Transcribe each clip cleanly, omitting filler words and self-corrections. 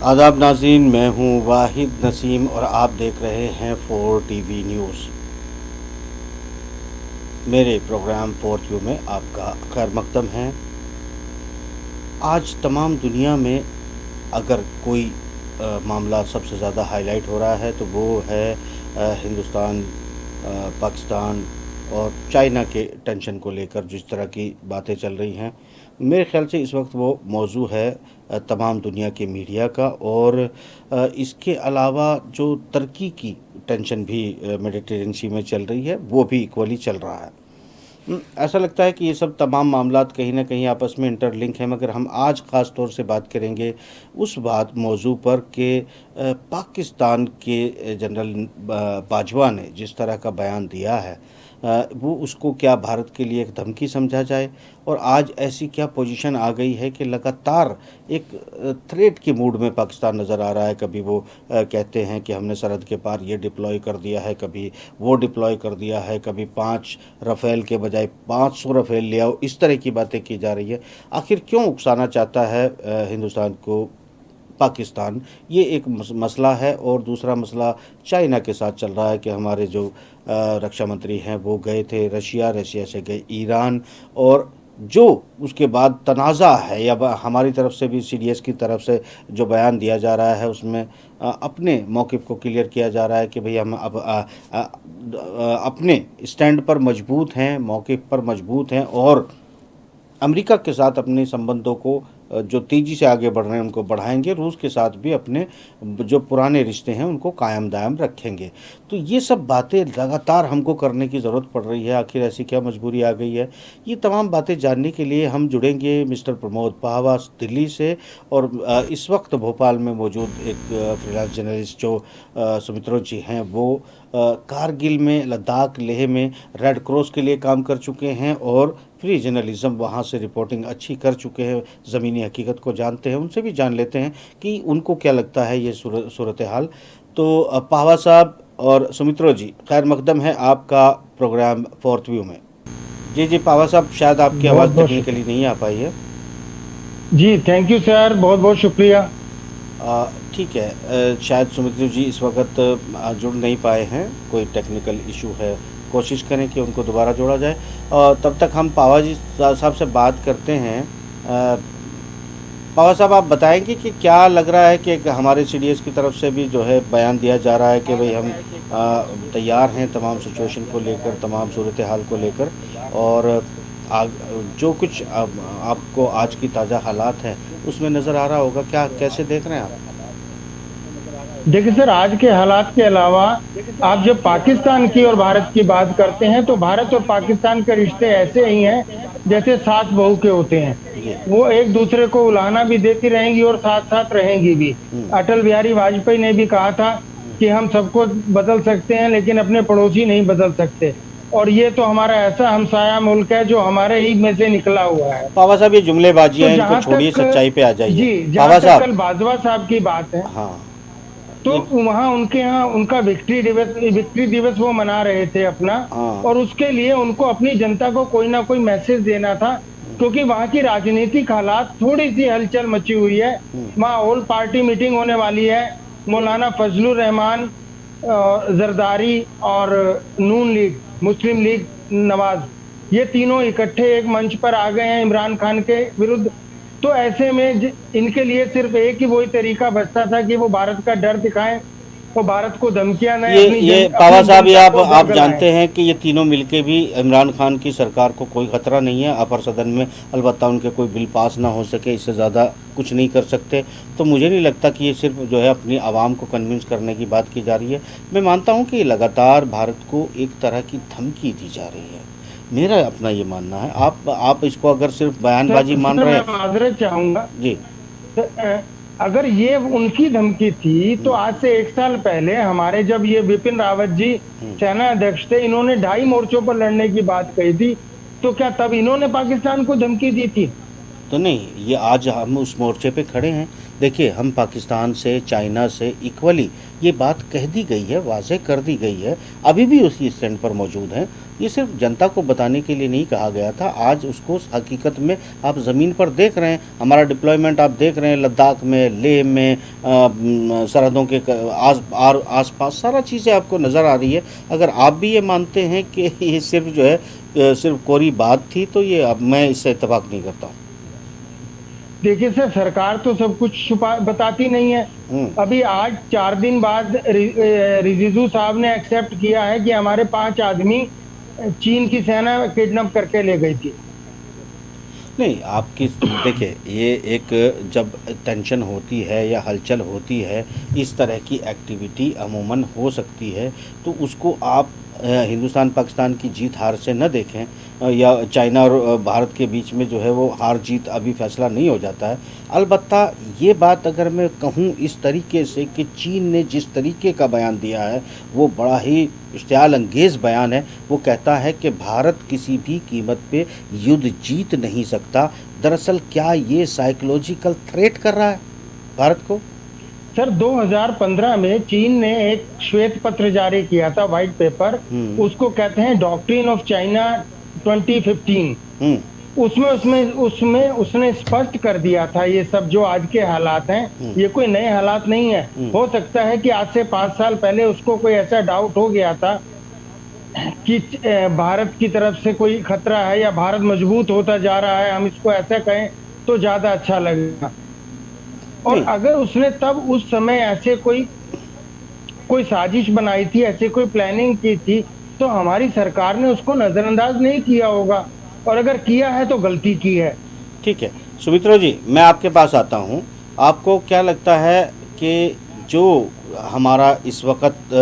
आदाब नाज़रीन, मैं हूं वाहिद नसीम और आप देख रहे हैं 4 टीवी न्यूज़। मेरे प्रोग्राम 4 व्यू में आपका खैर मकदम है। आज तमाम दुनिया में अगर कोई मामला सबसे ज़्यादा हाईलाइट हो रहा है तो वो है हिंदुस्तान, पाकिस्तान और चाइना के टेंशन को लेकर जिस तरह की बातें चल रही हैं। मेरे ख़्याल से इस वक्त वो मौजू है तमाम दुनिया के मीडिया का, और इसके अलावा जो तुर्की की टेंशन भी मेडिटेरेनियन सी में चल रही है वो भी इक्वली चल रहा है। ऐसा लगता है कि ये सब तमाम मामलात कहीं ना कहीं आपस में इंटरलिंक हैं, मगर हम आज ख़ास तौर से बात करेंगे उस मौजू पर कि पाकिस्तान के जनरल बाजवा ने जिस तरह का बयान दिया है, वो उसको क्या भारत के लिए एक धमकी समझा जाए, और आज ऐसी क्या पोजीशन आ गई है कि लगातार एक थ्रेट के मूड में पाकिस्तान नज़र आ रहा है। कभी वो कहते हैं कि हमने सरहद के पार ये डिप्लॉय कर दिया है, कभी वो डिप्लॉय कर दिया है, कभी 5 रफ़ेल के बजाय 500 रफ़ेल ले आओ, इस तरह की बातें की जा रही है। आखिर क्यों उकसाना चाहता है हिंदुस्तान को पाकिस्तान, ये एक मसला है। और दूसरा मसला चाइना के साथ चल रहा है कि हमारे जो रक्षा मंत्री हैं वो गए थे रशिया, रशिया से गए ईरान, और जो उसके बाद तनाज़ा है या हमारी तरफ से भी सीडीएस की तरफ से जो बयान दिया जा रहा है उसमें अपने मौक़िफ़ को क्लियर किया जा रहा है कि भाई हम अब अपने स्टैंड पर मजबूत हैं, मौक़िफ़ पर मजबूत हैं, और अमेरिका के साथ अपने संबंधों को जो तेज़ी से आगे बढ़ रहे हैं उनको बढ़ाएंगे, रूस के साथ भी अपने जो पुराने रिश्ते हैं उनको कायम दायम रखेंगे। तो ये सब बातें लगातार हमको करने की ज़रूरत पड़ रही है। आखिर ऐसी क्या मजबूरी आ गई है, ये तमाम बातें जानने के लिए हम जुड़ेंगे मिस्टर प्रमोद पाहवा दिल्ली से, और इस वक्त भोपाल में मौजूद एक फ्रीलांस जर्नलिस्ट जो सुमित्रो जी हैं, वो कारगिल में, लद्दाख, लेह में रेड क्रॉस के लिए काम कर चुके हैं और फ्री जर्नलिज़म वहाँ से रिपोर्टिंग अच्छी कर चुके हैं, ज़मीनी हकीकत को जानते हैं। उनसे भी जान लेते हैं कि उनको क्या लगता है ये सूरत हाल। तो पाहवा साहब और सुमित्रो जी, खैर मकदम है आपका प्रोग्राम 4 व्यू में। जी जी पाहवा साहब, शायद आपकी बहुत आवाज़ बहुत टेक्निकली शुक्रिया नहीं आ पाई है। जी। थैंक यू सर, बहुत बहुत शुक्रिया। ठीक है, शायद सुमित्रो जी इस वक्त जुड़ नहीं पाए हैं, कोई टेक्निकल इशू है। कोशिश करें कि उनको दोबारा जोड़ा जाए, और तब तक हम पावा जी साहब से बात करते हैं। पावा साहब, आप बताएंगे कि क्या लग रहा है कि हमारे सीडीएस की तरफ से भी जो है बयान दिया जा रहा है कि भाई हम तैयार हैं तमाम सिचुएशन को लेकर, तमाम सूरत हाल को लेकर, और आग, जो कुछ आपको आज की ताज़ा हालात हैं उसमें नज़र आ रहा होगा, क्या कैसे देख रहे हैं आप? देखिए सर, आज के हालात के अलावा आप जब पाकिस्तान की और भारत की बात करते हैं तो भारत और पाकिस्तान के रिश्ते ऐसे ही हैं जैसे सास बहू के होते हैं। जी। वो एक दूसरे को उलाहना भी देती रहेंगी और साथ साथ रहेंगी भी। अटल बिहारी वाजपेयी ने भी कहा था कि हम सबको बदल सकते हैं लेकिन अपने पड़ोसी नहीं बदल सकते, और ये तो हमारा ऐसा हमसाया मुल्क है जो हमारे ही में से निकला हुआ है। पावा साहब, ये जुमलेबाजी तो है, इनको जहां छोड़िए, तक सच्चाई पे आ जाइए। जी, जहां पावा तक साहब। कल बाजवा साहब की बात है, हाँ। तो एक। वहां उनके यहाँ उनका विक्ट्री दिवस वो मना रहे थे अपना, हाँ। और उसके लिए उनको अपनी जनता को कोई ना कोई मैसेज देना था, क्योंकि वहां की राजनीतिक हालात थोड़ी सी हलचल मची हुई है। वहां ऑल पार्टी मीटिंग होने वाली है। मौलाना फजलुर रहमान, जरदारी और नून लीग, मुस्लिम लीग नवाज, ये तीनों इकट्ठे एक मंच पर आ गए हैं इमरान खान के विरुद्ध। तो ऐसे में इनके लिए सिर्फ एक ही वही तरीका बचता था कि वो भारत का डर दिखाएं, वो भारत को धमकियां दें, ये पावा अपनी साहब, ये जनता को आप बरगलाएं। जानते हैं कि ये तीनों मिलके भी इमरान खान की सरकार को कोई ख़तरा नहीं है अपर सदन में, अलबत्ता उनके कोई बिल पास ना हो सके, इससे ज़्यादा कुछ नहीं कर सकते। तो मुझे नहीं लगता कि ये सिर्फ जो है अपनी आवाम को कन्विंस करने की बात की जा रही है। मैं मानता हूँ कि लगातार भारत को एक तरह की धमकी दी जा रही है, मेरा अपना ये मानना है। आप इसको अगर सिर्फ बयानबाजी सर मान सर रहे मैं हैं। माजरत चाहूंगा। जी। अगर ये उनकी धमकी थी तो आज से 1 साल पहले हमारे जब ये बिपिन रावत जी सेना अध्यक्ष थे, इन्होंने 2.5 मोर्चों पर लड़ने की बात कही थी, तो क्या तब इन्होंने पाकिस्तान को धमकी दी थी? तो नहीं, ये आज हम उस मोर्चे पे खड़े हैं देखिए, हम पाकिस्तान से, चाइना से इक्वली ये बात कह दी गई है, वाज़ेह कर दी गई है, अभी भी उसी स्टैंड पर मौजूद हैं। ये सिर्फ जनता को बताने के लिए नहीं कहा गया था, आज उसको हकीकत में आप ज़मीन पर देख रहे हैं। हमारा डिप्लॉयमेंट आप देख रहे हैं लद्दाख में, लेह में, सरहदों के आस पास सारा चीज़ें आपको नज़र आ रही है। अगर आप भी ये मानते हैं कि ये सिर्फ जो है सिर्फ कोरी बात थी, तो ये अब मैं इससे इत्तेफाक नहीं करता हूँ। देखिए सर, सरकार तो सब कुछ छुपा बताती नहीं है। अभी आज 4 दिन बाद रिजिजू साहब ने एक्सेप्ट किया है कि हमारे 5 आदमी चीन की सेना किडनैप करके ले गई थी। नहीं, आपकी देखिए, ये एक जब टेंशन होती है या हलचल होती है, इस तरह की एक्टिविटी अमूमन हो सकती है, तो उसको आप हिंदुस्तान पाकिस्तान की जीत हार से न देखें, या चाइना और भारत के बीच में जो है वो हार जीत अभी फैसला नहीं हो जाता है। अलबत्ता ये बात अगर मैं कहूँ इस तरीके से कि चीन ने जिस तरीके का बयान दिया है वो बड़ा ही इश्तियाल अंगेज़ बयान है। वो कहता है कि भारत किसी भी कीमत पे युद्ध जीत नहीं सकता। दरअसल क्या ये साइकोलॉजिकल थ्रेट कर रहा है भारत को? सर 2015 में चीन ने एक श्वेत पत्र जारी किया था, व्हाइट पेपर। उसको कहते हैं डॉक्ट्रिन ऑफ चाइना 2015। उसमें उसमें उसमें उसने स्पष्ट कर दिया था ये सब जो आज के हालात हैं, ये कोई नए हालात नहीं है। हो सकता है कि आज से 5 साल पहले उसको कोई ऐसा डाउट हो गया था कि भारत की तरफ से कोई खतरा है या भारत मजबूत होता जा रहा है, हम इसको ऐसा कहें तो ज्यादा अच्छा लगेगा। और अगर उसने तब उस समय ऐसे कोई साजिश बनाई थी, ऐसे कोई प्लानिंग की थी, तो हमारी सरकार ने उसको नजरअंदाज नहीं किया होगा, और अगर किया है तो गलती की है। ठीक है सुमित्रा जी, मैं आपके पास आता हूँ। आपको क्या लगता है कि जो हमारा इस वक्त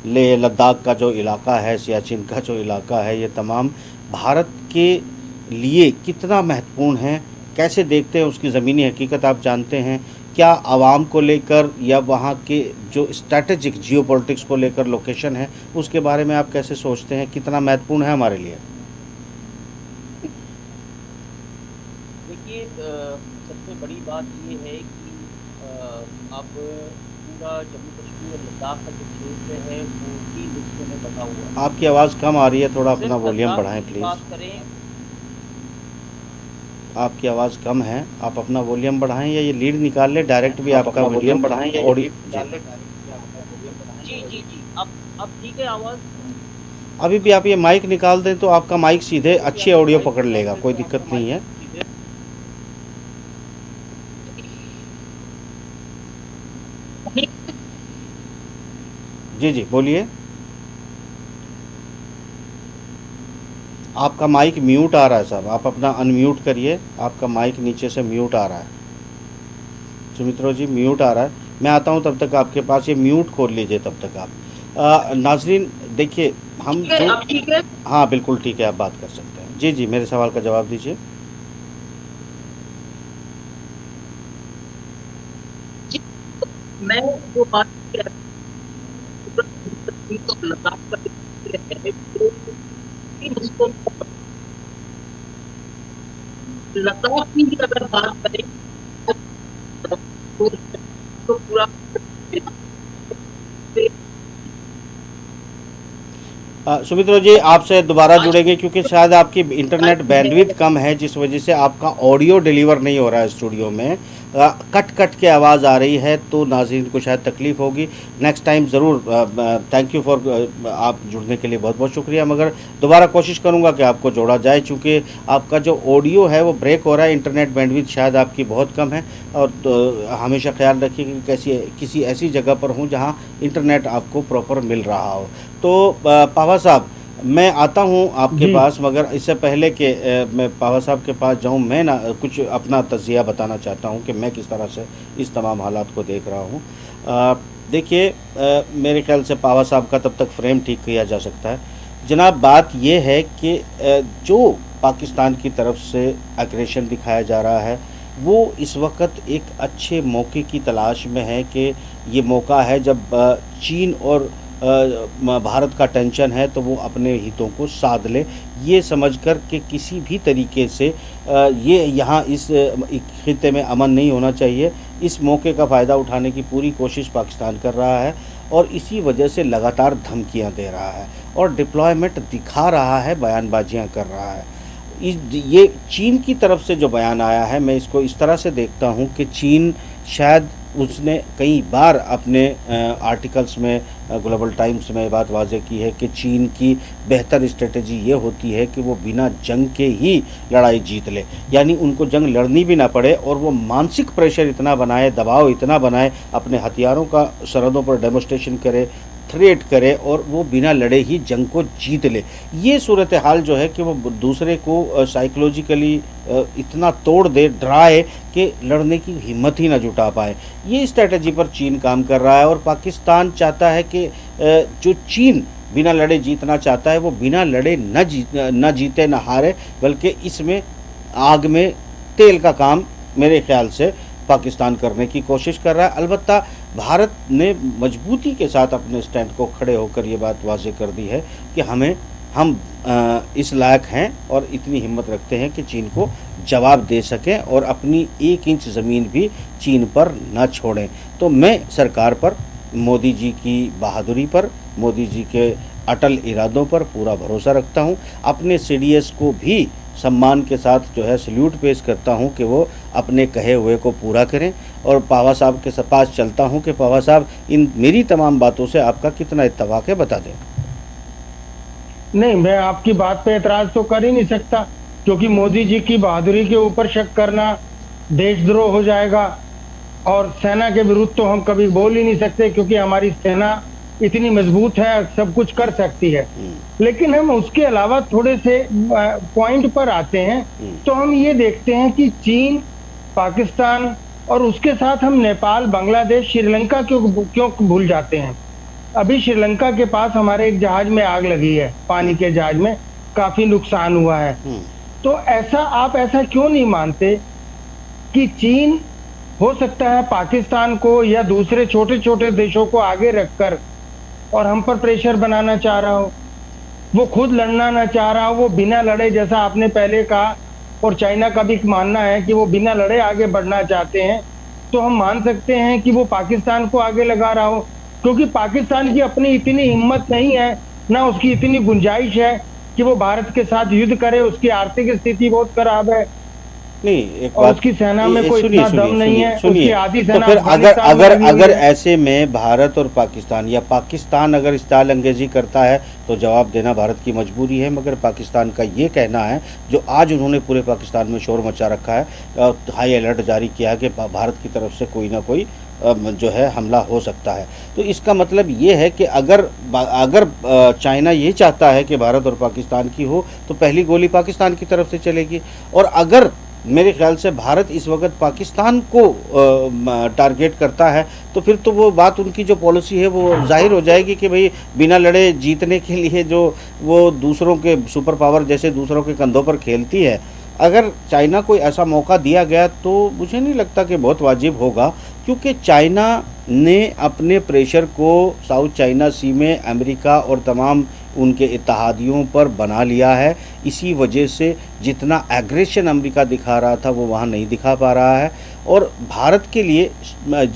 लेह लद्दाख का जो इलाका है, सियाचिन का जो इलाका है, ये तमाम भारत के लिए कितना महत्वपूर्ण है? कैसे देखते हैं उसकी ज़मीनी हकीकत आप जानते हैं? क्या आवाम को लेकर या वहाँ के जो स्ट्रैटेजिक जियोपॉलिटिक्स को लेकर लोकेशन है, उसके बारे में आप कैसे सोचते हैं? कितना महत्वपूर्ण है हमारे लिए? देखिए, सबसे बड़ी बात ये है कि अब पूरा जम्मू कश्मीर और लद्दाख का जो क्षेत्र है वो 3 हिस्सों में बटा हुआ है। आपकी आवाज़ कम आ रही है, थोड़ा अपना सिर्फ वॉल्यूम लद्दाख बढ़ाएं की प्लीज़। बात करें, आपकी आवाज़ कम है, आप अपना वॉल्यूम बढ़ाएं या ये लीड निकाल लें, डायरेक्ट भी आपका वॉल्यूम बढ़ाएं या ऑडियो जी जी जी, अब ठीक है आवाज़? अभी भी आप ये माइक निकाल दें तो आपका माइक सीधे अच्छी ऑडियो पकड़ लेगा, कोई दिक्कत नहीं है। जी जी बोलिए। आपका माइक म्यूट आ रहा है साहब, आप अपना अनम्यूट करिए, आपका माइक नीचे से म्यूट आ रहा है। सुमित्रा जी म्यूट आ रहा है, मैं आता हूँ तब तक आपके पास, ये म्यूट खोल लीजिए तब तक आप। नाजरीन देखिए, हम जो अब ठीक है? हाँ बिल्कुल ठीक है, आप बात कर सकते हैं। जी जी, मेरे सवाल का जवाब दीजिए। मैं जो बात कह रहा हूँ, तो लद्दाख का क्षेत्र है, वो 3 हिस्सों में बटा हुआ है। लद्दाख की भी अगर बात करें तो पूरा सुमित्रा जी आपसे दोबारा जुड़ेंगे क्योंकि शायद आपकी इंटरनेट बैंडविड्थ कम है, जिस वजह से आपका ऑडियो डिलीवर नहीं हो रहा है स्टूडियो में। कट कट के आवाज़ आ रही है, तो नाज़रीन को शायद तकलीफ़ होगी। नेक्स्ट टाइम ज़रूर, थैंक यू फॉर आप जुड़ने के लिए बहुत बहुत शुक्रिया, मगर दोबारा कोशिश करूँगा कि आपको जोड़ा जाए, चूँकि आपका जो ऑडियो है वो ब्रेक हो रहा है, इंटरनेट बैंडविड्थ शायद आपकी बहुत कम है। और तो हमेशा ख्याल रखिए कि किसी ऐसी जगह पर हूँ जहाँ इंटरनेट आपको प्रॉपर मिल रहा हो। तो पावा साहब, मैं आता हूँ आपके पास, मगर इससे पहले कि मैं पावा साहब के पास जाऊँ, मैं ना कुछ अपना तज़िया बताना चाहता हूँ कि मैं किस तरह से इस तमाम हालात को देख रहा हूँ। देखिए, मेरे ख्याल से पावा साहब का तब तक फ्रेम ठीक किया जा सकता है। जनाब, बात यह है कि जो पाकिस्तान की तरफ से एग्रेशन दिखाया जा रहा है, वो इस वक्त एक अच्छे मौके की तलाश में है कि ये मौका है जब चीन और भारत का टेंशन है तो वो अपने हितों को साध ले, ये समझकर कि किसी भी तरीके से ये यहाँ इस खित्ते में अमन नहीं होना चाहिए, इस मौके का फ़ायदा उठाने की पूरी कोशिश पाकिस्तान कर रहा है और इसी वजह से लगातार धमकियाँ दे रहा है और डिप्लॉयमेंट दिखा रहा है, बयानबाजियाँ कर रहा है। ये चीन की तरफ से जो बयान आया है, मैं इसको इस तरह से देखता हूँ कि चीन शायद उसने कई बार अपने आर्टिकल्स में, ग्लोबल टाइम्स में बात वाज़ेह की है कि चीन की बेहतर स्ट्रेटजी ये होती है कि वो बिना जंग के ही लड़ाई जीत ले, यानी उनको जंग लड़नी भी ना पड़े और वो मानसिक प्रेशर इतना बनाए, दबाव इतना बनाए, अपने हथियारों का सरहदों पर डेमोस्ट्रेशन करे, थ्रेट करे और वो बिना लड़े ही जंग को जीत ले। ये सूरत हाल जो है कि वो दूसरे को साइकोलॉजिकली इतना तोड़ दे, डराए कि लड़ने की हिम्मत ही ना जुटा पाए। ये स्ट्रेटजी पर चीन काम कर रहा है और पाकिस्तान चाहता है कि जो चीन बिना लड़े जीतना चाहता है वो बिना लड़े न जीते न हारे, बल्कि इसमें आग में तेल का काम मेरे ख्याल से पाकिस्तान करने की कोशिश कर रहा है। अलबत्ता भारत ने मजबूती के साथ अपने स्टैंड को खड़े होकर ये बात वाज़ेह कर दी है कि हम इस लायक हैं और इतनी हिम्मत रखते हैं कि चीन को जवाब दे सकें और अपनी 1 इंच ज़मीन भी चीन पर न छोड़ें। तो मैं सरकार पर, मोदी जी की बहादुरी पर, मोदी जी के अटल इरादों पर पूरा भरोसा रखता हूँ। अपने सीडीएस को भी सम्मान के साथ जो है सल्यूट पेश करता हूं कि वो अपने कहे हुए को पूरा करें और पावा साहब के पास चलता हूं कि पावा साहब इन मेरी तमाम बातों से आपका कितना इत्तेफाक है, बता दें। नहीं, मैं आपकी बात पे एतराज तो कर ही नहीं सकता, क्योंकि मोदी जी की बहादुरी के ऊपर शक करना देशद्रोह हो जाएगा और सेना के विरुद्ध तो हम कभी बोल ही नहीं सकते, क्योंकि हमारी सेना इतनी मजबूत है, सब कुछ कर सकती है। लेकिन हम उसके अलावा थोड़े से पॉइंट पर आते हैं तो हम ये देखते हैं कि चीन, पाकिस्तान और उसके साथ हम नेपाल, बांग्लादेश, श्रीलंका क्यों भूल जाते हैं। अभी श्रीलंका के पास हमारे एक जहाज में आग लगी है, पानी के जहाज में काफी नुकसान हुआ है। तो आप ऐसा क्यों नहीं मानते कि चीन हो सकता है पाकिस्तान को या दूसरे छोटे छोटे देशों को आगे रखकर और हम पर प्रेशर बनाना चाह रहा हो, वो खुद लड़ना ना चाह रहा हो, वो बिना लड़े, जैसा आपने पहले कहा, और चाइना का भी मानना है कि वो बिना लड़े आगे बढ़ना चाहते हैं। तो हम मान सकते हैं कि वो पाकिस्तान को आगे लगा रहा हो, क्योंकि पाकिस्तान की अपनी इतनी हिम्मत नहीं है, ना उसकी इतनी गुंजाइश है कि वो भारत के साथ युद्ध करे। उसकी आर्थिक स्थिति बहुत खराब है, नहीं, एक और उसकी सेना में कोई इतना दम नहीं है, उसकी आधी तो सेना फिर अफगानिस्तान में लगी हुई अगर है। ऐसे में भारत और पाकिस्तान या पाकिस्तान अगर इस चाल अंगेजी करता है तो जवाब देना भारत की मजबूरी है। मगर पाकिस्तान का ये कहना है, जो आज उन्होंने पूरे पाकिस्तान में शोर मचा रखा है, हाई अलर्ट जारी किया है कि भारत की तरफ से कोई ना कोई जो है हमला हो सकता है। तो इसका मतलब ये है कि अगर चाइना ये चाहता है कि भारत और पाकिस्तान की हो तो पहली गोली पाकिस्तान की तरफ से चलेगी, और अगर मेरे ख्याल से भारत इस वक्त पाकिस्तान को टारगेट करता है तो फिर तो वो बात, उनकी जो पॉलिसी है वो जाहिर हो जाएगी कि भाई बिना लड़े जीतने के लिए जो वो दूसरों के सुपर पावर जैसे दूसरों के कंधों पर खेलती है, अगर चाइना को ऐसा मौका दिया गया तो मुझे नहीं लगता कि बहुत वाजिब होगा, क्योंकि चाइना ने अपने प्रेशर को साउथ चाइना सी में अमेरिका और तमाम उनके इत्तेहादियों पर बना लिया है। इसी वजह से जितना एग्रेशन अमेरिका दिखा रहा था वो वहाँ नहीं दिखा पा रहा है। और भारत के लिए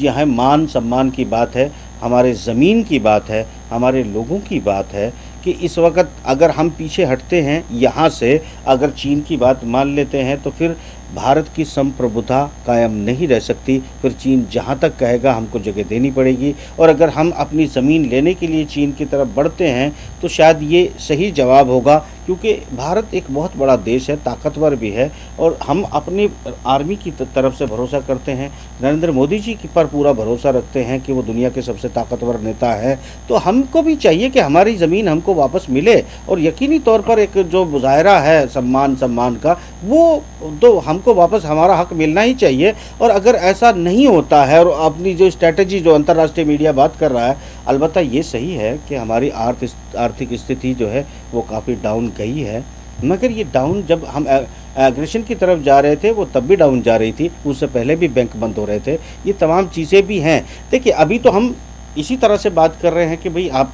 यहाँ मान सम्मान की बात है, हमारे ज़मीन की बात है, हमारे लोगों की बात है कि इस वक्त अगर हम पीछे हटते हैं यहाँ से, अगर चीन की बात मान लेते हैं तो फिर भारत की संप्रभुता कायम नहीं रह सकती। फिर चीन जहाँ तक कहेगा हमको जगह देनी पड़ेगी, और अगर हम अपनी ज़मीन लेने के लिए चीन की तरफ बढ़ते हैं तो शायद ये सही जवाब होगा, क्योंकि भारत एक बहुत बड़ा देश है, ताकतवर भी है, और हम अपनी आर्मी की तरफ से भरोसा करते हैं, नरेंद्र मोदी जी पर पूरा भरोसा रखते हैं कि वो दुनिया के सबसे ताकतवर नेता है। तो हमको भी चाहिए कि हमारी ज़मीन हमको वापस मिले, और यकीनी तौर पर एक जो मुजाहरा है सम्मान का, वो तो हमको वापस हमारा हक मिलना ही चाहिए। और अगर ऐसा नहीं होता है, और अपनी जो स्ट्रेटजी जो अंतर्राष्ट्रीय मीडिया बात कर रहा है, अलबत्ता ये सही है कि हमारी आर्थिक स्थिति जो है वो काफ़ी डाउन गई है, मगर ये डाउन जब हम एग्रेशन की तरफ जा रहे थे वो तब भी डाउन जा रही थी, उससे पहले भी बैंक बंद हो रहे थे, ये तमाम चीज़ें भी हैं। देखिए अभी तो हम इसी तरह से बात कर रहे हैं कि भाई आप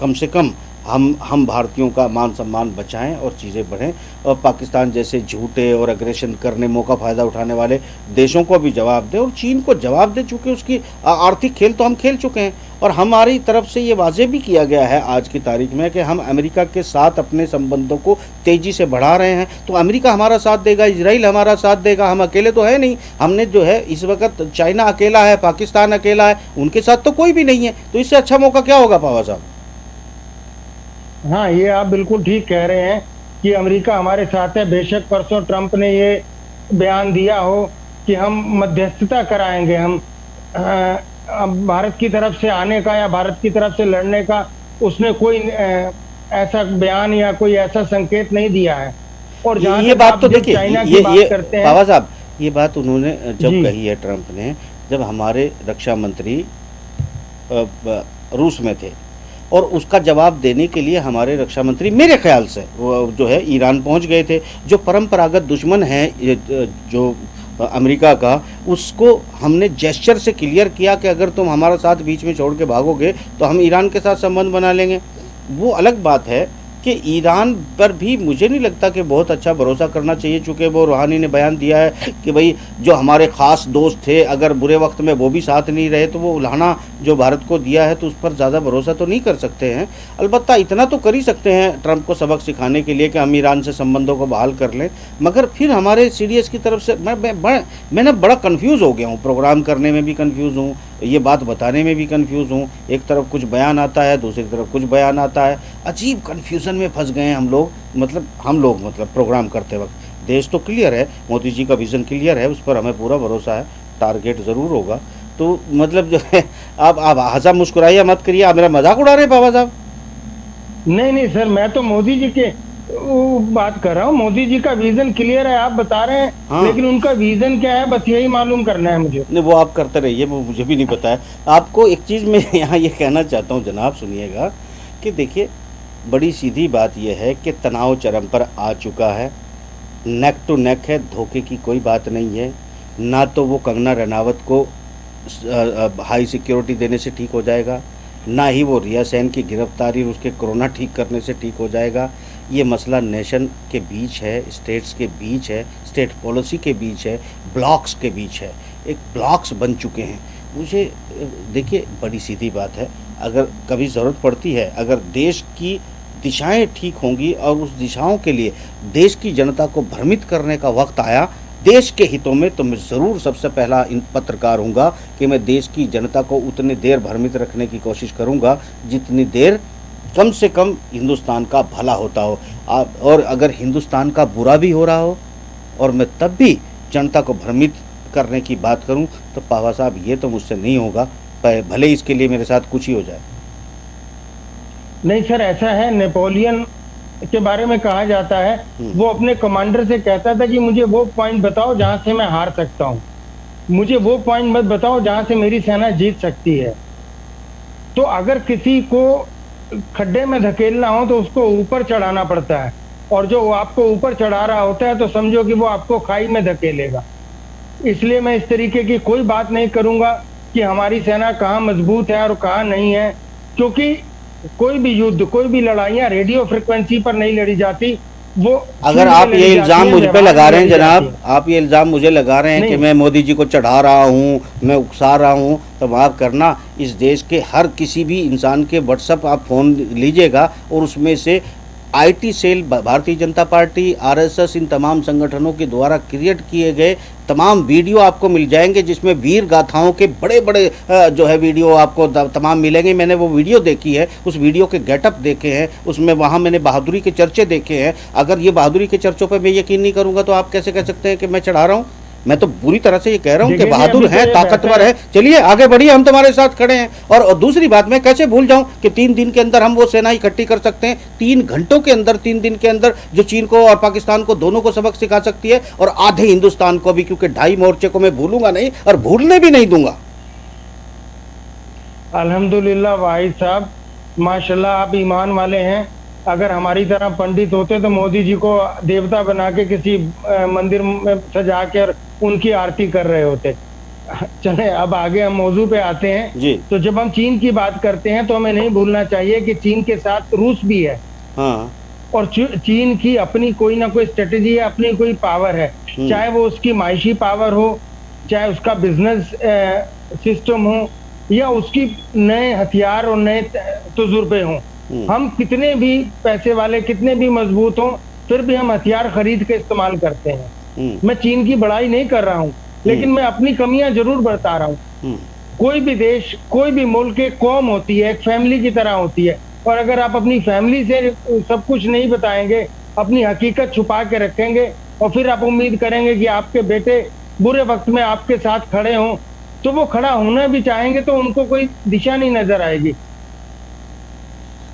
कम से कम हम भारतीयों का मान सम्मान बचाएं और चीज़ें बढ़ें, और पाकिस्तान जैसे झूठे और अग्रेशन करने मौका फ़ायदा उठाने वाले देशों को भी जवाब दें, और चीन को जवाब दे, चूँकि उसकी आर्थिक खेल तो हम खेल चुके हैं। और हमारी तरफ से ये वाजे भी किया गया है आज की तारीख में कि हम अमेरिका के साथ अपने संबंधों को तेज़ी से बढ़ा रहे हैं। तो अमेरिका हमारा साथ देगा, इजराइल हमारा साथ देगा, हम अकेले तो है नहीं। हमने जो है इस वक्त चाइना अकेला है, पाकिस्तान अकेला है, उनके साथ तो कोई भी नहीं है। तो इससे अच्छा मौका क्या होगा पावा साहब? हाँ, ये आप बिल्कुल ठीक कह रहे हैं कि अमेरिका हमारे साथ है। बेशक परसों ट्रंप ने ये बयान दिया हो कि हम मध्यस्थता कराएंगे, हम भारत की तरफ से आने का या भारत की तरफ से लड़ने का उसने कोई ऐसा बयान या कोई ऐसा संकेत नहीं दिया है। और जहाँ ये बात तो देखिए, चाइना की बात करते हैं बाबा साहब, ये बात उन्होंने जब जी। कही है ट्रंप ने, जब हमारे रक्षा मंत्री रूस में थे, और उसका जवाब देने के लिए हमारे रक्षा मंत्री मेरे ख्याल से वो जो है ईरान पहुंच गए थे। जो परंपरागत दुश्मन है जो अमेरिका का, उसको हमने जेस्चर से क्लियर किया कि अगर तुम हमारा साथ बीच में छोड़ के भागोगे तो हम ईरान के साथ संबंध बना लेंगे। वो अलग बात है कि ईरान पर भी मुझे नहीं लगता कि बहुत अच्छा भरोसा करना चाहिए, चूँकि वो रूहानी ने बयान दिया है कि भाई जो हमारे ख़ास दोस्त थे, अगर बुरे वक्त में वो भी साथ नहीं रहे तो वो उल्हाना जो भारत को दिया है तो उस पर ज़्यादा भरोसा तो नहीं कर सकते हैं। अलबत्ता इतना तो कर ही सकते हैं ट्रंप को सबक सिखाने के लिए कि हम ईरान से संबंधों को बहाल कर लें। मगर फिर हमारे CDS की तरफ से मैं बड़ा कन्फ्यूज़ हो गया हूँ, प्रोग्राम करने में भी कन्फ्यूज़ हूँ, ये बात बताने में भी कंफ्यूज हूँ। एक तरफ कुछ बयान आता है, दूसरी तरफ कुछ बयान आता है, अजीब कन्फ्यूज़न में फंस गए हैं हम लोग। मतलब प्रोग्राम करते वक्त देश तो क्लियर है, मोदी जी का विज़न क्लियर है, उस पर हमें पूरा भरोसा है, टारगेट ज़रूर होगा। तो मतलब जो है, आप हंसा मुस्कुराइए मत करिए, आप मेरा मजाक उड़ा रहे हैं बाबा साहब। नहीं सर, मैं तो मोदी जी के बात कर रहा हूँ। मोदी जी का विजन क्लियर है, आप बता रहे हैं। हाँ। लेकिन उनका विजन क्या है, बस यही मालूम करना है मुझे। नहीं, वो आप करते रहिए, वो मुझे भी नहीं पता है। आपको एक चीज़ मैं यहाँ ये कहना चाहता हूँ जनाब, सुनिएगा कि देखिए, बड़ी सीधी बात यह है कि तनाव चरम पर आ चुका है, नेक टू नेक है, धोखे की कोई बात नहीं है। ना तो वो कंगना रनावत को हाई सिक्योरिटी देने से ठीक हो जाएगा, ना ही वो रिया सेन की गिरफ्तारी और उसके कोरोना ठीक करने से ठीक हो जाएगा। ये मसला नेशन के बीच है, स्टेट्स के बीच है, स्टेट पॉलिसी के बीच है, ब्लॉक्स के बीच है। एक ब्लॉक्स बन चुके हैं। मुझे देखिए, बड़ी सीधी बात है, अगर कभी ज़रूरत पड़ती है, अगर देश की दिशाएं ठीक होंगी और उस दिशाओं के लिए देश की जनता को भ्रमित करने का वक्त आया देश के हितों में, तो मैं ज़रूर सबसे पहला इन पत्रकार हूँगा कि मैं देश की जनता को उतनी देर भ्रमित रखने की कोशिश करूँगा जितनी देर कम से कम हिंदुस्तान का भला होता हो। और अगर हिंदुस्तान का बुरा भी हो रहा हो और मैं तब भी जनता को भ्रमित करने की बात करूं, तो पावा साहब ये तो मुझसे नहीं होगा, भले इसके लिए मेरे साथ कुछ ही हो जाए। नहीं सर, ऐसा है, नेपोलियन के बारे में कहा जाता है, वो अपने कमांडर से कहता था कि मुझे वो पॉइंट बताओ जहां से मैं हार सकता हूं, मुझे वो पॉइंट मत बताओ जहां से मेरी सेना जीत सकती है। तो अगर किसी को खड्डे में धकेलना हो तो उसको ऊपर चढ़ाना पड़ता है, और जो आपको ऊपर चढ़ा रहा होता है तो समझो कि वो आपको खाई में धकेलेगा। इसलिए मैं इस तरीके की कोई बात नहीं करूंगा कि हमारी सेना कहाँ मजबूत है और कहाँ नहीं है, क्योंकि कोई भी युद्ध, कोई भी लड़ाइयाँ रेडियो फ्रिक्वेंसी पर नहीं लड़ी जाती। वो अगर आप ये इल्ज़ाम मुझ पे लगा रहे हैं जनाब, आप ये इल्ज़ाम मुझे लगा रहे हैं कि मैं मोदी जी को चढ़ा रहा हूँ, मैं उकसा रहा हूँ, तो आप करना, इस देश के हर किसी भी इंसान के व्हाट्सएप आप फ़ोन लीजिएगा और उसमें से IT cell, Bharatiya Janata party, RSS, इन तमाम संगठनों के द्वारा क्रिएट किए गए तमाम वीडियो आपको मिल जाएंगे, जिसमें वीर गाथाओं के बड़े बड़े जो है वीडियो आपको तमाम मिलेंगे। मैंने वो वीडियो देखी है, उस वीडियो के गेटअप देखे हैं, उसमें वहाँ मैंने बहादुरी के चर्चे देखे हैं। अगर ये बहादुरी के चर्चों पर मैं यकीन नहीं करूँगा तो आप कैसे कह सकते हैं कि मैं चढ़ा रहा हूँ? मैं तो पूरी तरह से ये कह रहा हूँ कि बहादुर है, ताकतवर है। चलिए आगे बढ़िए, हम तुम्हारे साथ खड़े हैं। और दूसरी बात, मैं कैसे भूल जाऊं कि 3 दिन के अंदर हम वो सेना इकट्ठी कर सकते हैं, 3 घंटों के अंदर, 3 दिन के अंदर, जो चीन को और पाकिस्तान को दोनों को सबक सिखा सकती है, और आधे हिंदुस्तान को भी, क्योंकि 2.5 मोर्चे को मैं भूलूंगा नहीं और भूलने भी नहीं दूंगा। अल्हम्दुलिल्लाह वाहिद साहब, माशाल्लाह आप ईमान वाले हैं। अगर हमारी तरह पंडित होते तो मोदी जी को देवता बना के किसी मंदिर में सजा कर उनकी आरती कर रहे होते। चले अब आगे हम मौजू पे आते हैं। जी। तो जब हम चीन की बात करते हैं तो हमें नहीं भूलना चाहिए कि चीन के साथ रूस भी है, हाँ। और चीन की अपनी कोई ना कोई स्ट्रेटेजी है, अपनी कोई पावर है, चाहे वो उसकी माइशी पावर हो, चाहे उसका बिजनेस सिस्टम हो, या उसकी नए हथियार और नए तजुर्बे हों। हम कितने भी पैसे वाले, कितने भी मजबूत हों, फिर भी हम हथियार खरीद के इस्तेमाल करते हैं। मैं चीन की बड़ाई नहीं कर रहा हूं, लेकिन मैं अपनी कमियां जरूर बता रहा हूं। कोई भी देश, कोई भी मुल्क एक कौम होती है, एक फैमिली की तरह होती है, और अगर आप अपनी फैमिली से सब कुछ नहीं बताएंगे, अपनी हकीकत छुपा के रखेंगे, और फिर आप उम्मीद करेंगे कि आपके बेटे बुरे वक्त में आपके साथ खड़े हों, तो वो खड़ा होना भी चाहेंगे तो उनको कोई दिशा नहीं नजर आएगी।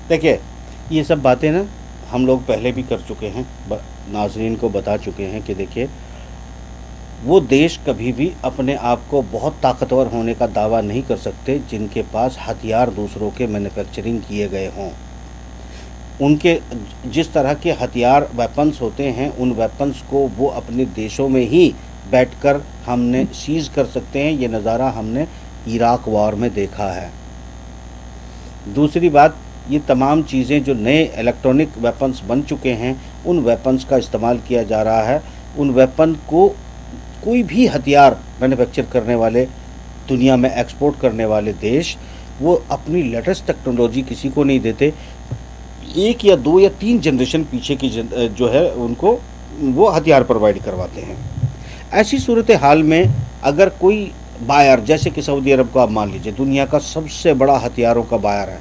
देखिए, ये सब बातें ना हम लोग पहले भी कर चुके हैं, नाजरीन को बता चुके हैं कि देखिए, वो देश कभी भी अपने आप को बहुत ताकतवर होने का दावा नहीं कर सकते जिनके पास हथियार दूसरों के मैन्युफैक्चरिंग किए गए हों। उनके जिस तरह के हथियार वेपन्स होते हैं, उन वेपन्स को वो अपने देशों में ही बैठकर हमने सीज कर सकते हैं। ये नज़ारा हमने इराक वॉर में देखा है। दूसरी बात, ये तमाम चीज़ें जो नए इलेक्ट्रॉनिक वेपन्स बन चुके हैं, उन वेपन्स का इस्तेमाल किया जा रहा है। उन वेपन को कोई भी हथियार मैन्युफैक्चर करने वाले, दुनिया में एक्सपोर्ट करने वाले देश, वो अपनी लेटेस्ट टेक्नोलॉजी किसी को नहीं देते। 1 या 2 या 3 जनरेशन पीछे की जो है उनको वो हथियार प्रोवाइड करवाते हैं। ऐसी सूरत हाल में अगर कोई बायर, जैसे कि सऊदी अरब को आप मान लीजिए, दुनिया का सबसे बड़ा हथियारों का बायर है,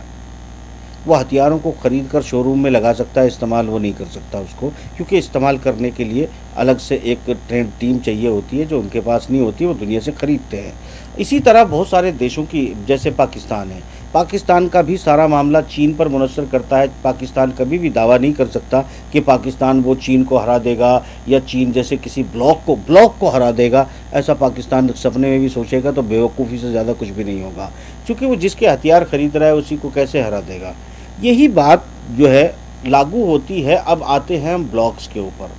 वो हथियारों को ख़रीद कर शोरूम में लगा सकता है, इस्तेमाल वो नहीं कर सकता उसको, क्योंकि इस्तेमाल करने के लिए अलग से एक ट्रेंड टीम चाहिए होती है जो उनके पास नहीं होती, वो दुनिया से ख़रीदते हैं। इसी तरह बहुत सारे देशों की, जैसे पाकिस्तान है, पाकिस्तान का भी सारा मामला चीन पर मुनसर करता है। पाकिस्तान कभी भी दावा नहीं कर सकता कि पाकिस्तान वो चीन को हरा देगा या चीन जैसे किसी ब्लॉक को हरा देगा। ऐसा पाकिस्तान सपने में भी सोचेगा तो बेवकूफ़ी से ज़्यादा कुछ भी नहीं होगा, क्योंकि वो जिसके हथियार ख़रीद रहा है उसी को कैसे हरा देगा। यही बात जो है लागू होती है। अब आते हैं हम ब्लॉक्स के ऊपर।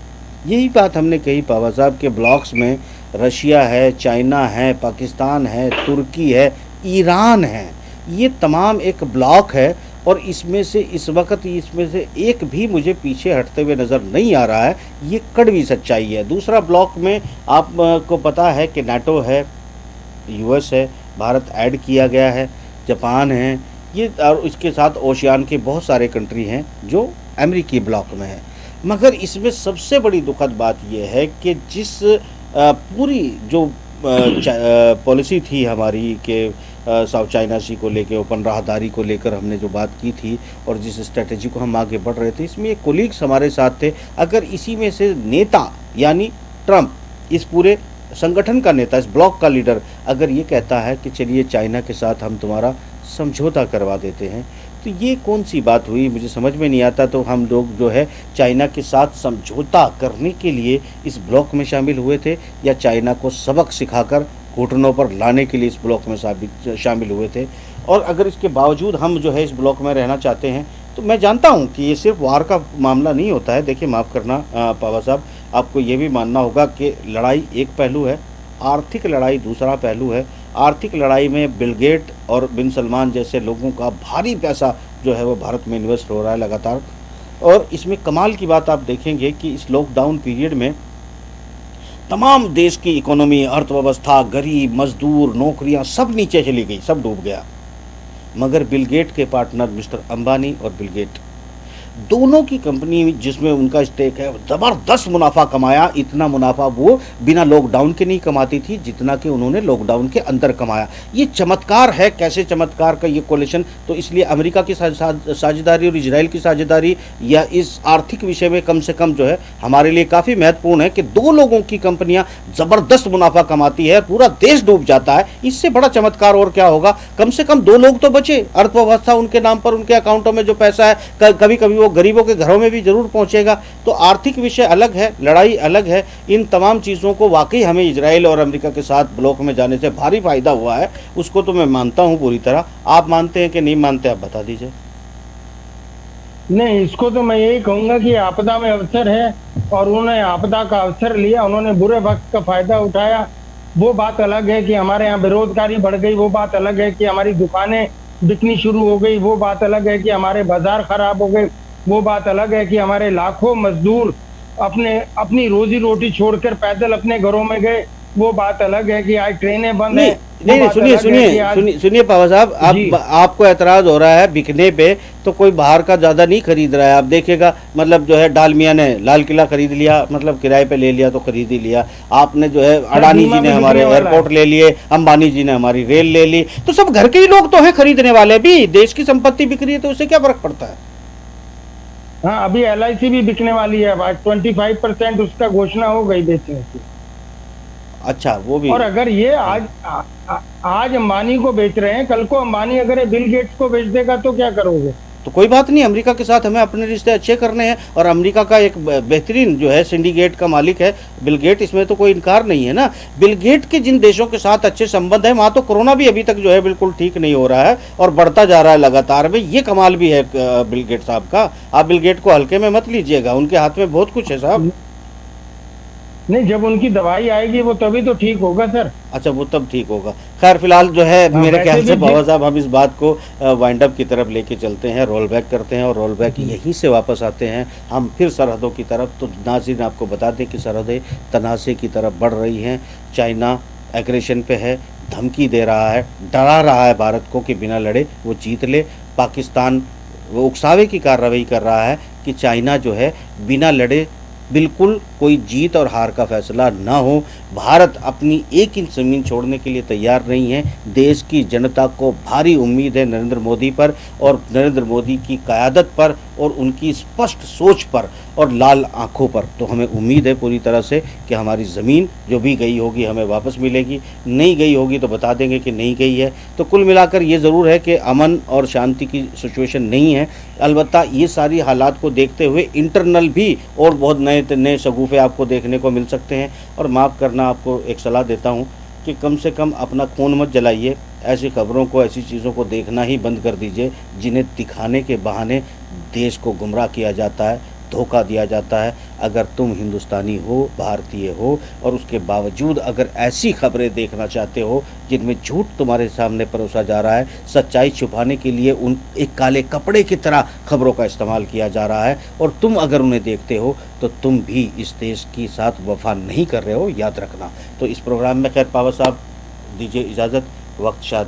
यही बात हमने कही पावा साहब के ब्लॉक्स में रशिया है, चाइना है, पाकिस्तान है, तुर्की है, ईरान है, ये तमाम एक ब्लॉक है। और इसमें से इस वक्त इसमें से एक भी मुझे पीछे हटते हुए नज़र नहीं आ रहा है। ये कड़वी सच्चाई है। दूसरा ब्लॉक में आपको पता है कि नाटो है, यूएस है, भारत ऐड किया गया है, जापान है, ये और इसके साथ ओशियान के बहुत सारे कंट्री हैं जो अमेरिकी ब्लॉक में है। मगर इसमें सबसे बड़ी दुखद बात यह है कि जिस पूरी जो पॉलिसी थी हमारी कि साउथ चाइना सी को लेकर, ओपन राहदारी को लेकर हमने जो बात की थी और जिस स्ट्रेटजी को हम आगे बढ़ रहे थे, इसमें एक कोलीग्स हमारे साथ थे। अगर इसी में से नेता यानी ट्रंप, इस पूरे संगठन का नेता, इस ब्लॉक का लीडर, अगर ये कहता है कि चलिए चाइना के साथ हम तुम्हारा समझौता करवा देते हैं, तो ये कौन सी बात हुई, मुझे समझ में नहीं आता। तो हम लोग जो है चाइना के साथ समझौता करने के लिए इस ब्लॉक में शामिल हुए थे, या चाइना को सबक सिखाकर घुटनों पर लाने के लिए इस ब्लॉक में शामिल हुए थे। और अगर इसके बावजूद हम जो है इस ब्लॉक में रहना चाहते हैं, तो मैं जानता हूं कि ये सिर्फ वार का मामला नहीं होता है। देखिए, माफ़ करना पावा साहब, आपको ये भी मानना होगा कि लड़ाई एक पहलू है, आर्थिक लड़ाई दूसरा पहलू है। आर्थिक लड़ाई में बिल गेट और बिन सलमान जैसे लोगों का भारी पैसा जो है वो भारत में इन्वेस्ट हो रहा है लगातार। और इसमें कमाल की बात आप देखेंगे कि इस लॉकडाउन पीरियड में तमाम देश की इकोनॉमी, अर्थव्यवस्था, गरीब, मजदूर, नौकरियां सब नीचे चली गई, सब डूब गया। मगर बिल गेट के पार्टनर मिस्टर अंबानी और बिल गेट दोनों की कंपनी जिसमें उनका स्टेक है, ज़बरदस्त मुनाफा कमाया। इतना मुनाफा वो बिना लॉकडाउन के नहीं कमाती थी जितना कि उन्होंने लॉकडाउन के अंदर कमाया। ये चमत्कार है। कैसे चमत्कार का ये कोलिशन? तो इसलिए अमेरिका की साझेदारी और इजराइल की साझेदारी या इस आर्थिक विषय में कम से कम जो है हमारे लिए काफ़ी महत्वपूर्ण है कि दो लोगों की कंपनियां ज़बरदस्त मुनाफा कमाती है, पूरा देश डूब जाता है। इससे बड़ा चमत्कार और क्या होगा? कम से कम दो लोग तो बचे, अर्थव्यवस्था उनके नाम पर, उनके अकाउंटों में जो पैसा है कभी कभी वो गरीबों के घरों में भी जरूर पहुंचेगा। तो आर्थिक विषय अलग है, लड़ाई अलग है। इन तमाम चीज़ों को वाकई हमें इजराइल और अमेरिका के साथ ब्लॉक में जाने से भारी फायदा हुआ है, उसको तो मैं मानता हूं पूरी तरह। आप मानते हैं कि नहीं मानते? आप बता दीजिए। नहीं, इसको तो मैं यही कहूंगा कि आपदा में अवसर है और उन्होंने आपदा का अवसर लिया, उन्होंने बुरे वक्त का फायदा उठाया वो बात अलग है कि हमारे यहाँ बेरोजगारी बढ़ गई, वो बात अलग है कि हमारी दुकानें बिकनी शुरू हो गई, वो बात अलग है कि हमारे बाजार खराब हो गए, वो बात अलग है कि हमारे लाखों मजदूर अपनी रोजी रोटी छोड़कर पैदल अपने घरों में गए, वो बात अलग है कि आज ट्रेनें बंद नहीं है। नहीं, सुनिए पावा साहब, आपको एतराज हो रहा है बिकने पे, तो कोई बाहर का ज़्यादा नहीं खरीद रहा है। आप देखिएगा, मतलब जो है डालमिया ने लाल किला खरीद लिया, मतलब किराए पे ले लिया तो खरीद ही लिया। आपने जो है अडानी जी ने हमारे एयरपोर्ट ले लिए, अंबानी जी ने हमारी रेल ले ली, तो सब घर के ही लोग तो हैं खरीदने वाले भी। देश की संपत्ति बिक रही है तो उससे क्या फर्क पड़ता है। हाँ, अभी LIC भी बिकने वाली है, 25% उसका घोषणा हो गई बेचने की। अच्छा, वो भी। और अगर ये आज अंबानी को बेच रहे हैं, कल को अंबानी अगर ये बिल गेट्स को बेच देगा तो क्या करोगे? तो कोई बात नहीं, अमेरिका के साथ हमें अपने रिश्ते अच्छे करने हैं, और अमेरिका का एक बेहतरीन जो है सिंडिकेट का मालिक है बिल गेट, इसमें तो कोई इनकार नहीं है ना। बिल गेट के जिन देशों के साथ अच्छे संबंध हैं, वहाँ तो कोरोना भी अभी तक जो है बिल्कुल ठीक नहीं हो रहा है और बढ़ता जा रहा है लगातार में। ये कमाल भी है बिल गेट साहब का। आप बिल गेट को हल्के में मत लीजिएगा, उनके हाथ में बहुत कुछ है साहब। नहीं, जब उनकी दवाई आएगी वो तभी तो ठीक होगा सर। अच्छा, वो तब ठीक होगा। खैर फिलहाल जो है मेरे ख्याल से बाबा साहब, हम इस बात को वाइंड अप की तरफ लेके चलते हैं, रोल बैक करते हैं, और रोल बैक यहीं से वापस आते हैं हम फिर सरहदों की तरफ। तो नाज़रीन आपको बता दें कि सरहदें तनाज़े की तरफ बढ़ रही हैं। चाइना एग्रेशन पे है, धमकी दे रहा है, डरा रहा है भारत को कि बिना लड़े वो जीत ले। पाकिस्तान वो उकसावे की कार्रवाई कर रहा है कि चाइना जो है बिना लड़े बिल्कुल कोई जीत और हार का फैसला ना हो। भारत अपनी एक इंच ज़मीन छोड़ने के लिए तैयार नहीं है। देश की जनता को भारी उम्मीद है नरेंद्र मोदी पर, और नरेंद्र मोदी की क़यादत पर, और उनकी स्पष्ट सोच पर, और लाल आँखों पर। तो हमें उम्मीद है पूरी तरह से कि हमारी ज़मीन जो भी गई होगी हमें वापस मिलेगी, नहीं गई होगी तो बता देंगे कि नहीं गई है। तो कुल मिलाकर ये ज़रूर है कि अमन और शांति की सिचुएशन नहीं है। अलबत्ता ये सारी हालात को देखते हुए इंटरनल भी और बहुत नए शगुफ़े आपको देखने को मिल सकते हैं। और माफ़ करना, आपको एक सलाह देता हूँ कि कम से कम अपना खून मत जलाइए। ऐसी खबरों को, ऐसी चीज़ों को देखना ही बंद कर दीजिए जिन्हें दिखाने के बहाने देश को गुमराह किया जाता है, धोखा दिया जाता है। अगर तुम हिंदुस्तानी हो, भारतीय हो, और उसके बावजूद अगर ऐसी खबरें देखना चाहते हो जिनमें झूठ तुम्हारे सामने परोसा जा रहा है, सच्चाई छुपाने के लिए उन एक काले कपड़े की तरह खबरों का इस्तेमाल किया जा रहा है, और तुम अगर उन्हें देखते हो तो तुम भी इस देश के साथ वफा नहीं कर रहे हो, याद रखना। तो इस प्रोग्राम में खैर पावा साहब दीजिए इजाज़त, वक्त शायद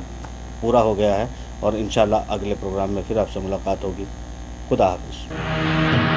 पूरा हो गया है, और इंशाल्लाह अगले प्रोग्राम में फिर आपसे मुलाकात होगी। खुदा हाफिज़।